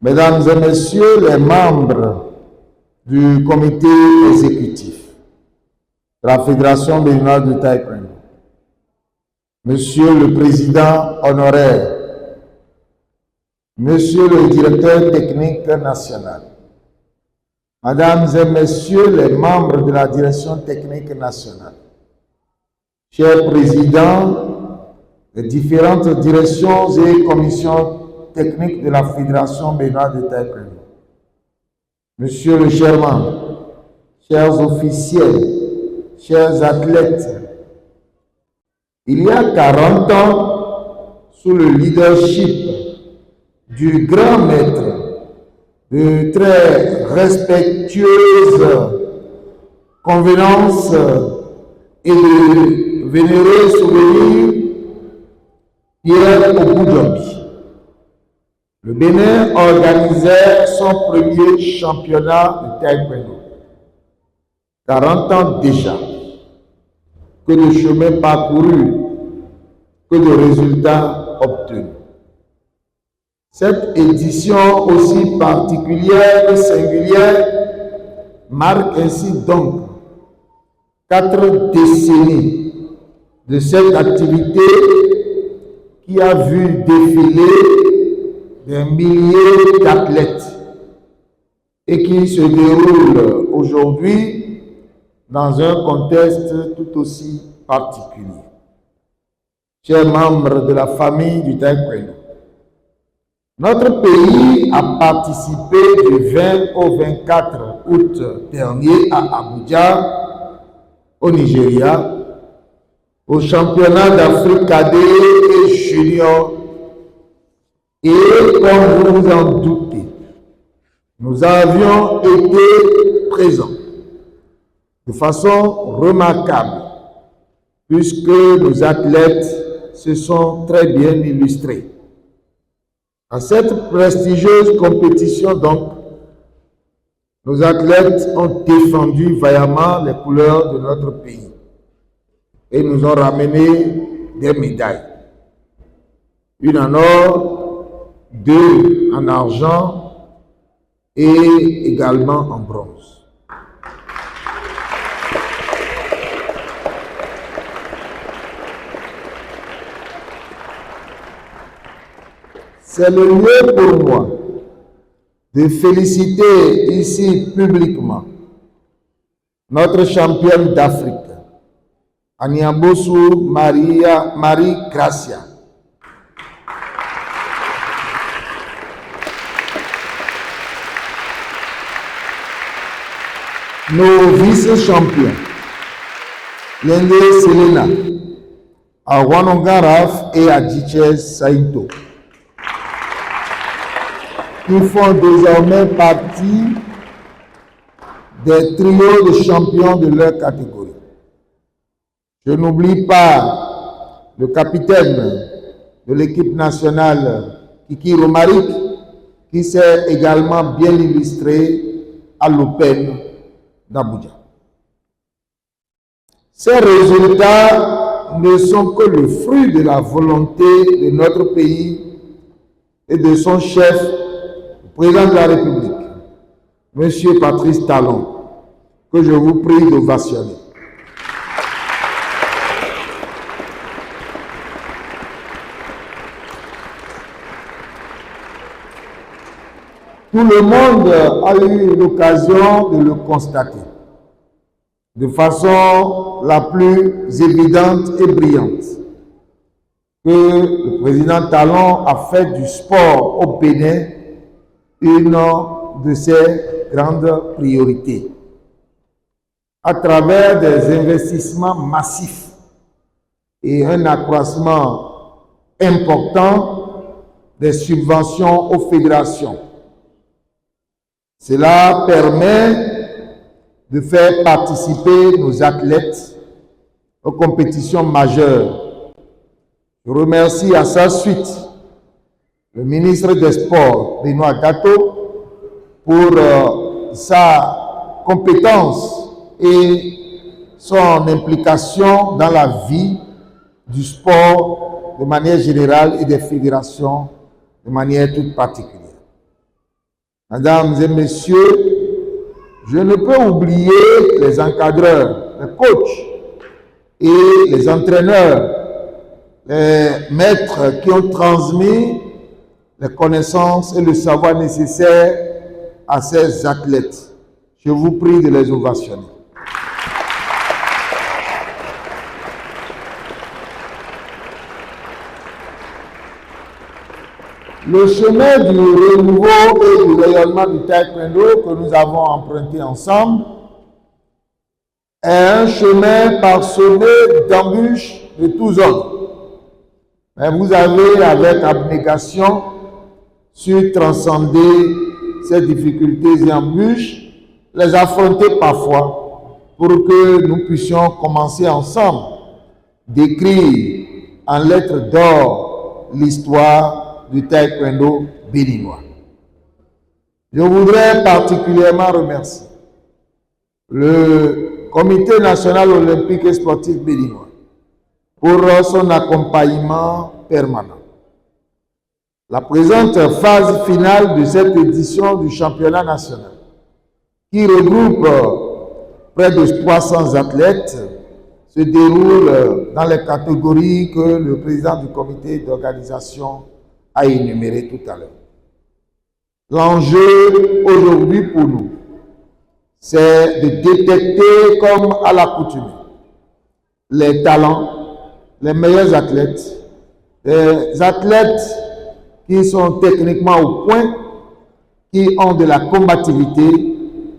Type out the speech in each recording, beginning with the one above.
Mesdames et Messieurs les membres du comité exécutif de la Fédération béninoise de taekwondo, Monsieur le Président honoraire, Monsieur le Directeur technique national, Mesdames et Messieurs les membres de la Direction technique nationale, chers présidents des différentes directions et commissions techniques de la Fédération béninoise de taekwondo, Monsieur le chairman, chers officiels, chers athlètes, il y a 40 ans, sous le leadership du grand maître, de très respectueuses convenances et de vénérés souvenirs, Pierre Okoudjobi, le Bénin organisait son premier championnat de taekwondo. 40 ans déjà. Que de chemin parcouru, que de résultats obtenus. Cette édition aussi particulière et singulière marque ainsi donc 4 décennies de cette activité qui a vu défiler des milliers d'athlètes et qui se déroule aujourd'hui dans un contexte tout aussi particulier. Chers membres de la famille du taekwondo, notre pays a participé du 20 au 24 août dernier à Abuja, au Nigeria, au championnat d'Afrique cadet et junior. Et comme vous vous en doutez, nous avions été présents de façon remarquable, puisque nos athlètes se sont très bien illustrés. À cette prestigieuse compétition, donc, nos athlètes ont défendu vaillamment les couleurs de notre pays et nous ont ramené des médailles. Une en or, 2 en argent et également en bronze. C'est le lieu pour moi de féliciter ici publiquement notre championne d'Afrique, Aniambosu Marie Gracia, nos vice-champions, Yende Selena, Awanongaraf et Adjichez Saito, qui font désormais partie des trios de champions de leur catégorie. Je n'oublie pas le capitaine de l'équipe nationale, Kiki Romaric, qui s'est également bien illustré à l'Open d'Abuja. Ces résultats ne sont que le fruit de la volonté de notre pays et de son chef, Président de la République, M. Patrice Talon, que je vous prie d'ovationner. Tout le monde a eu l'occasion de le constater de façon la plus évidente et brillante que le président Talon a fait du sport au Bénin une de ses grandes priorités, à travers des investissements massifs et un accroissement important des subventions aux fédérations. Cela permet de faire participer nos athlètes aux compétitions majeures. Je remercie à sa suite le ministre des Sports, Benoît Gatto, pour sa compétence et son implication dans la vie du sport de manière générale et des fédérations de manière toute particulière. Mesdames et messieurs, je ne peux oublier les encadreurs, les coachs et les entraîneurs, les maîtres qui ont transmis les connaissances et le savoir nécessaires à ces athlètes. Je vous prie de les ovationner. Le chemin du renouveau et du rayonnement du taekwondo que nous avons emprunté ensemble est un chemin parsemé d'embûches de tous ordres. Mais vous avez, avec abnégation, su transcender ces difficultés et embûches, les affronter parfois pour que nous puissions commencer ensemble d'écrire en lettres d'or l'histoire du taekwondo béninois. Je voudrais particulièrement remercier le Comité national olympique et sportif béninois pour son accompagnement permanent. La présente phase finale de cette édition du championnat national, qui regroupe près de 300 athlètes, se déroule dans les catégories que le président du comité d'organisation a énumérées tout à l'heure. L'enjeu aujourd'hui pour nous, c'est de détecter comme à l'accoutumée les talents, les meilleurs athlètes, les athlètes qui sont techniquement au point, qui ont de la combativité,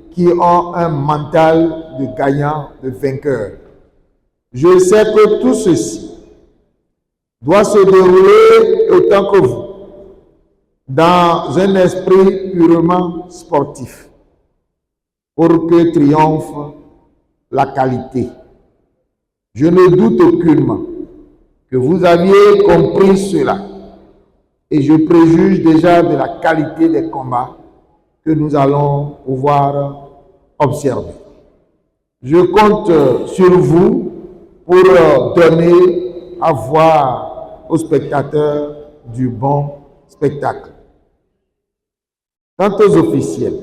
qui ont un mental de gagnant, de vainqueur. Je sais que tout ceci doit se dérouler autant que vous, dans un esprit purement sportif, pour que triomphe la qualité. Je ne doute aucunement que vous aviez compris cela, et je préjuge déjà de la qualité des combats que nous allons pouvoir observer. Je compte sur vous pour donner à voir aux spectateurs du bon spectacle. Quant aux officiels,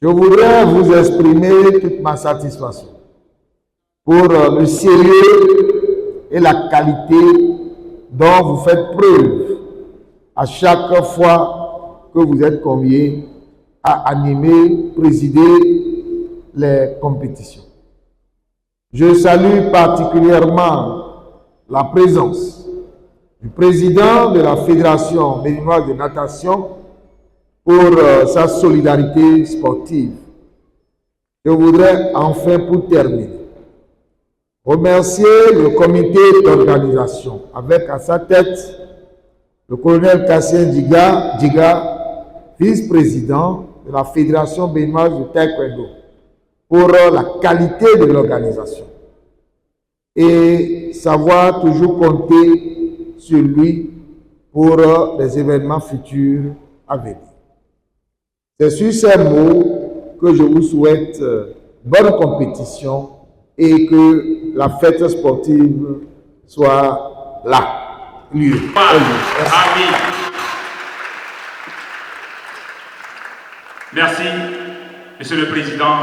je voudrais vous exprimer toute ma satisfaction pour le sérieux et la qualité dont vous faites preuve à chaque fois que vous êtes conviés à animer, présider les compétitions. Je salue particulièrement la présence du président de la Fédération béninoise de natation pour sa solidarité sportive. Je voudrais enfin, pour terminer, remercier le comité d'organisation avec à sa tête le colonel Cassien Djiga, vice-président de la Fédération béninoise de taekwondo, pour la qualité de l'organisation et savoir toujours compter sur lui pour les événements futurs à venir. C'est sur ces mots que je vous souhaite bonne compétition et que la fête sportive soit là. Lieu. Merci, Monsieur le Président.